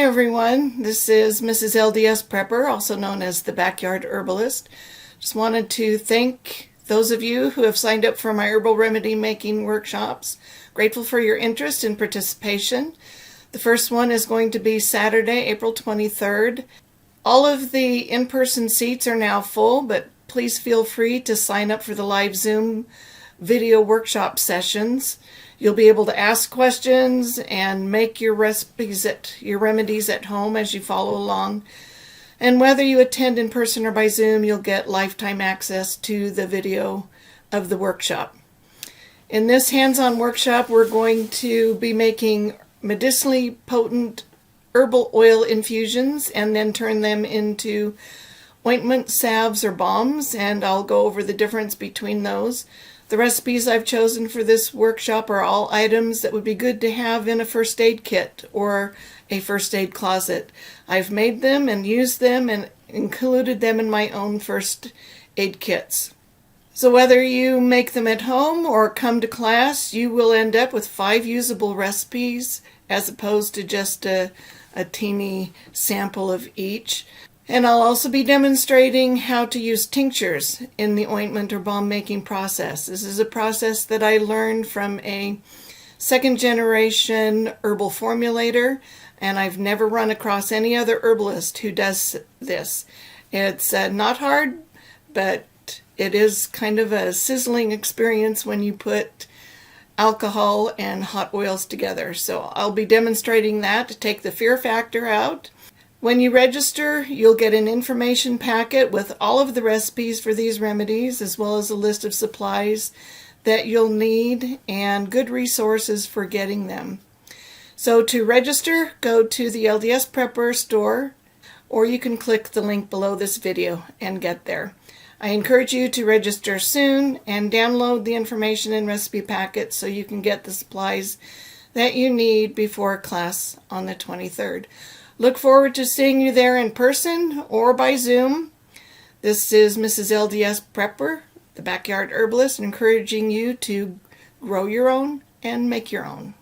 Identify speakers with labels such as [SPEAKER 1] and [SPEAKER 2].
[SPEAKER 1] everyone, this is Mrs. LDS Prepper, also known as the Backyard Herbalist. Just wanted to thank those of you who have signed up for my herbal remedy making workshops. Grateful for your interest and participation. The first one is going to be Saturday, April 23rd. All of the in-person seats are now full, but please feel free to sign up for the live Zoom video workshop sessions. You'll be able to ask questions and make your remedies at home as you follow along. And whether you attend in person or by Zoom, you'll get lifetime access to the video of the workshop. In this hands-on workshop, we're going to be making medicinally potent herbal oil infusions and then turn them into ointment, salves, or balms, and I'll go over the difference between those. The recipes I've chosen for this workshop are all items that would be good to have in a first aid kit or a first aid closet. I've made them and used them and included them in my own first aid kits. So whether you make them at home or come to class, you will end up with 5 usable recipes as opposed to just a teeny sample of each. And I'll also be demonstrating how to use tinctures in the ointment or balm making process. This is a process that I learned from a second-generation herbal formulator, and I've never run across any other herbalist who does this. It's not hard, but it is kind of a sizzling experience when you put alcohol and hot oils together. So I'll be demonstrating that to take the fear factor out. When you register, you'll get an information packet with all of the recipes for these remedies, as well as a list of supplies that you'll need and good resources for getting them. So to register, go to the LDS Prepper store, or you can click the link below this video and get there. I encourage you to register soon and download the information and recipe packet so you can get the supplies that you need before class on the 23rd. Look forward to seeing you there in person or by Zoom. This is Mrs. LDS Prepper, the Backyard Herbalist, encouraging you to grow your own and make your own.